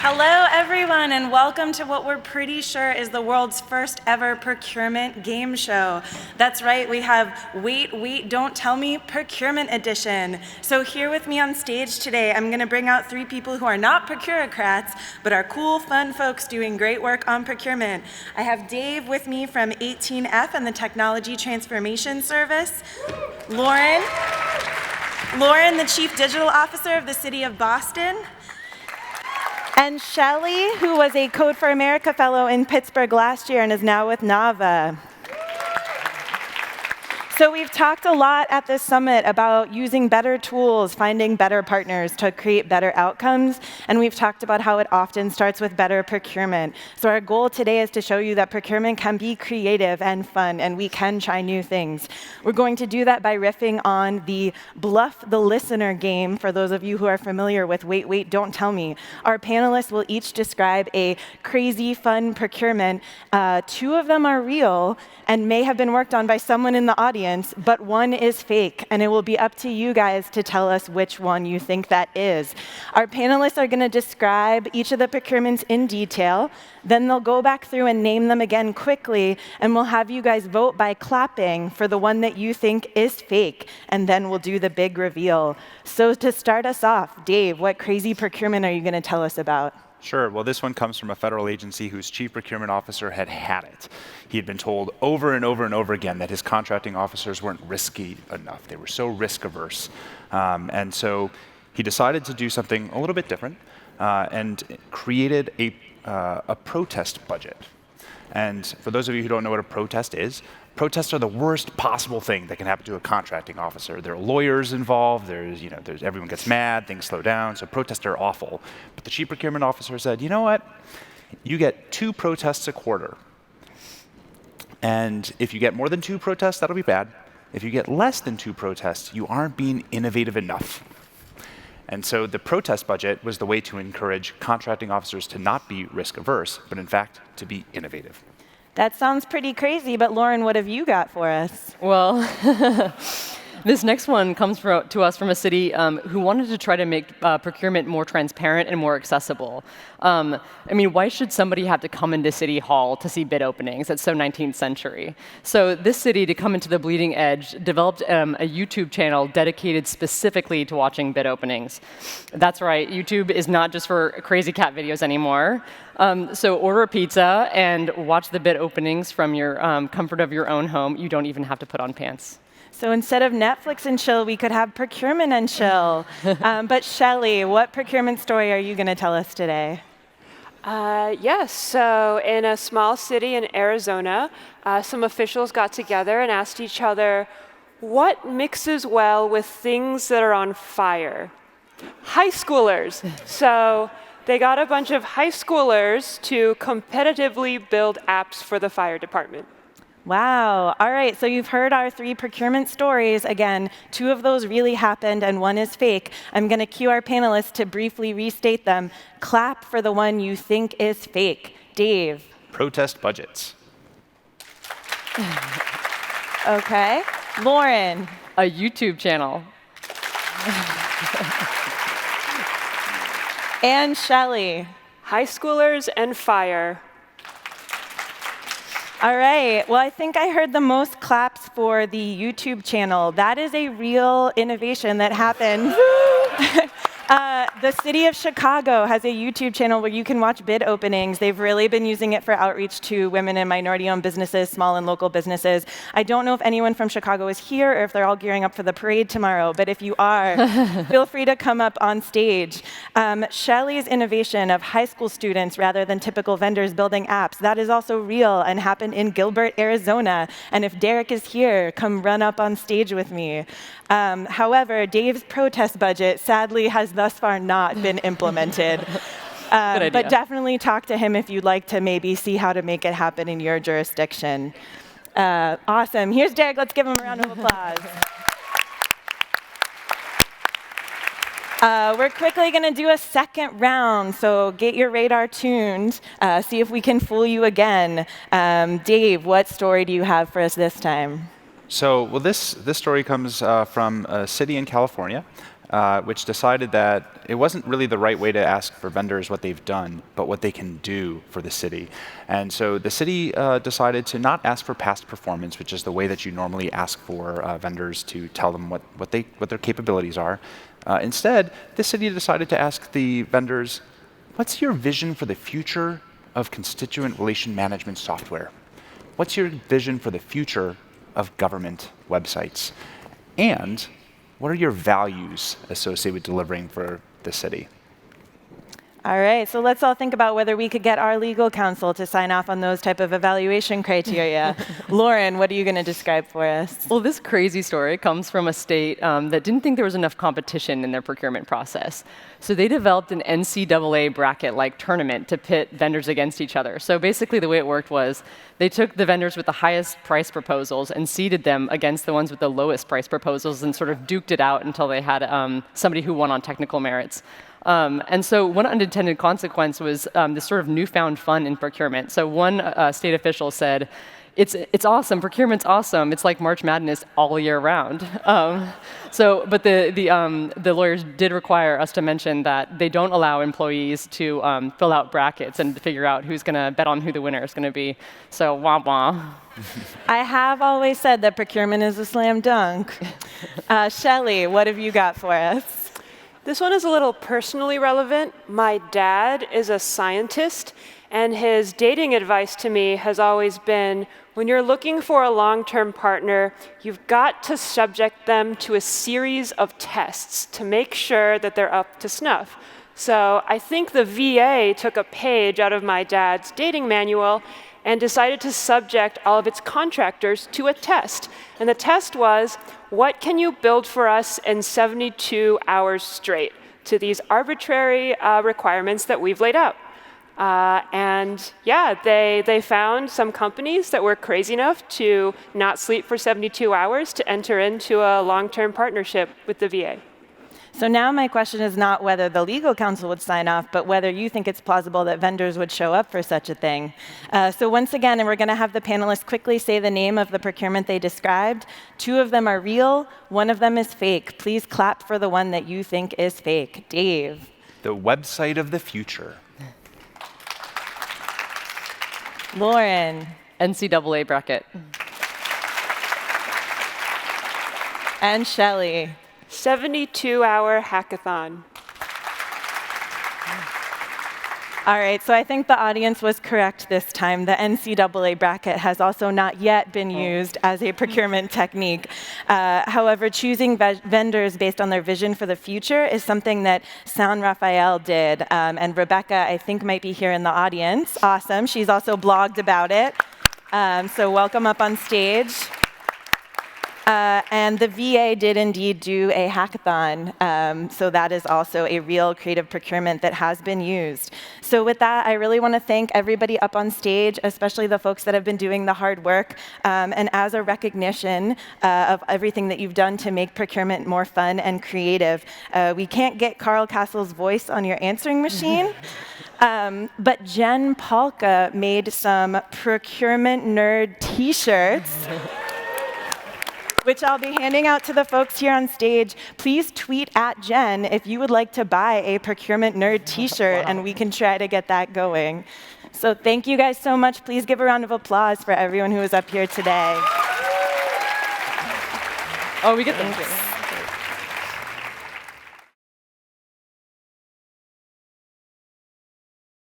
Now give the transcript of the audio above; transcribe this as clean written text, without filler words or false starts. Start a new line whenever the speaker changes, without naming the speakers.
Hello, everyone, and welcome to what we're pretty sure is the world's first ever procurement game show. That's right, we have Wait, Don't Tell Me Procurement Edition. So here with me on stage today, I'm gonna bring out three people who are not procurocrats, but are cool, fun folks doing great work on procurement. I have Dave with me from 18F and the Technology Transformation Service. Lauren, the Chief Digital Officer of the City of Boston. And Shelly, who was a Code for America Fellow in Pittsburgh last year and is now with Nava. So we've talked a lot at this summit about using better tools, finding better partners to create better outcomes, and we've talked about how it often starts with better procurement. So our goal today is to show you that procurement can be creative and fun, and we can try new things. We're going to do that by riffing on the Bluff the Listener game, for those of you who are familiar with Wait, Don't Tell Me. Our panelists will each describe a crazy, fun procurement. Two of them are real and may have been worked on by someone in the audience, but one is fake, and it will be up to you guys to tell us which one you think that is. Our panelists are going to describe each of the procurements in detail, then they'll go back through and name them again quickly, and we'll have you guys vote by clapping for the one that you think is fake, and then we'll do the big reveal. So to start us off, Dave, what crazy procurement are you going to tell us about?
Sure. Well, this one comes from a federal agency whose chief procurement officer had it. He had been told over and over and over again that his contracting officers weren't risky enough. They were so risk averse. And so he decided to do something a little bit different and created a protest budget. And for those of you who don't know what a protest is, protests are the worst possible thing that can happen to a contracting officer. There are lawyers involved, everyone gets mad, things slow down, so protests are awful. But the chief procurement officer said, you know what? You get 2 protests a quarter. And if you get more than 2 protests, that'll be bad. If you get less than 2 protests, you aren't being innovative enough. And so the protest budget was the way to encourage contracting officers to not be risk averse, but in fact, to be innovative.
That sounds pretty crazy, but Lauren, what have you got for us?
Well, this next one comes to us from a city who wanted to try to make procurement more transparent and more accessible. Why should somebody have to come into City Hall to see bid openings? That's so 19th century. So this city, to come into the bleeding edge, developed a YouTube channel dedicated specifically to watching bid openings. That's right, YouTube is not just for crazy cat videos anymore. So order a pizza and watch the bid openings from your comfort of your own home. You don't even have to put on pants.
So instead of Netflix and chill, we could have procurement and chill. But Shelly, what procurement story are you going to tell us today?
Yes, so in a small city in Arizona, some officials got together and asked each other, what mixes well with things that are on fire? High schoolers. So they got a bunch of high schoolers to competitively build apps for the fire department.
Wow. All right, so you've heard our 3 procurement stories. Again, 2 of those really happened and 1 is fake. I'm going to cue our panelists to briefly restate them. Clap for the one you think is fake. Dave.
Protest budgets.
Okay. Lauren.
A YouTube channel.
And Shelly.
High schoolers and fire.
All right. Well, I think I heard the most claps for the YouTube channel. That is a real innovation that happened. The city of Chicago has a YouTube channel where you can watch bid openings. They've really been using it for outreach to women and minority-owned businesses, small and local businesses. I don't know if anyone from Chicago is here or if they're all gearing up for the parade tomorrow, but if you are, feel free to come up on stage. Shelly's innovation of high school students rather than typical vendors building apps, that is also real and happened in Gilbert, Arizona. And if Derek is here, come run up on stage with me. However, Dave's protest budget sadly has thus far not been implemented. But definitely talk to him if you'd like to maybe see how to make it happen in your jurisdiction. Awesome. Here's Derek. Let's give him a round of applause. We're quickly going to do a second round, so get your radar tuned. See if we can fool you again. Dave, what story do you have for us this time?
So, well, this story comes from a city in California which decided that it wasn't really the right way to ask for vendors what they've done, but what they can do for the city. And so the city decided to not ask for past performance, which is the way that you normally ask for vendors to tell them what their capabilities are. Instead, the city decided to ask the vendors, what's your vision for the future of constituent relation management software? What's your vision for the future of government websites? And what are your values associated with delivering for the city?
All right, so let's all think about whether we could get our legal counsel to sign off on those type of evaluation criteria. Lauren, what are you going to describe for us?
Well, this crazy story comes from a state that didn't think there was enough competition in their procurement process. So they developed an NCAA bracket-like tournament to pit vendors against each other. So basically the way it worked was they took the vendors with the highest price proposals and seeded them against the ones with the lowest price proposals and sort of duked it out until they had somebody who won on technical merits. And so one unintended consequence was this sort of newfound fun in procurement. So one state official said, it's awesome, procurement's awesome, it's like March Madness all year round. But the lawyers did require us to mention that they don't allow employees to fill out brackets and figure out who's going to bet on who the winner is going to be. So wah wah.
I have always said that procurement is a slam dunk. Shelly, what have you got for us?
This one is a little personally relevant. My dad is a scientist, and his dating advice to me has always been, when you're looking for a long-term partner, you've got to subject them to a series of tests to make sure that they're up to snuff. So I think the VA took a page out of my dad's dating manual and decided to subject all of its contractors to a test. And the test was, what can you build for us in 72 hours straight to these arbitrary requirements that we've laid out? And yeah, they found some companies that were crazy enough to not sleep for 72 hours to enter into a long-term partnership with the VA.
So now my question is not whether the legal counsel would sign off, but whether you think it's plausible that vendors would show up for such a thing. So once again, and we're going to have the panelists quickly say the name of the procurement they described. 2 of them are real, 1 of them is fake. Please clap for the one that you think is fake. Dave.
The website of the future.
Lauren.
NCAA bracket.
And Shelly.
72-hour hackathon.
All right, so I think the audience was correct this time. The NCAA bracket has also not yet been used as a procurement technique. However, choosing vendors based on their vision for the future is something that San Rafael did. And Rebecca, I think, might be here in the audience. Awesome. She's also blogged about it. So welcome up on stage. And the VA did indeed do a hackathon, so that is also a real creative procurement that has been used. So with that, I really want to thank everybody up on stage, especially the folks that have been doing the hard work. And as a recognition of everything that you've done to make procurement more fun and creative, we can't get Carl Castle's voice on your answering machine. But Jen Polka made some procurement nerd T-shirts, which I'll be handing out to the folks here on stage. Please tweet at Jen if you would like to buy a Procurement Nerd T-shirt, and we can try to get that going. So thank you guys so much. Please give a round of applause for everyone who was up here today.
Oh, we get them too.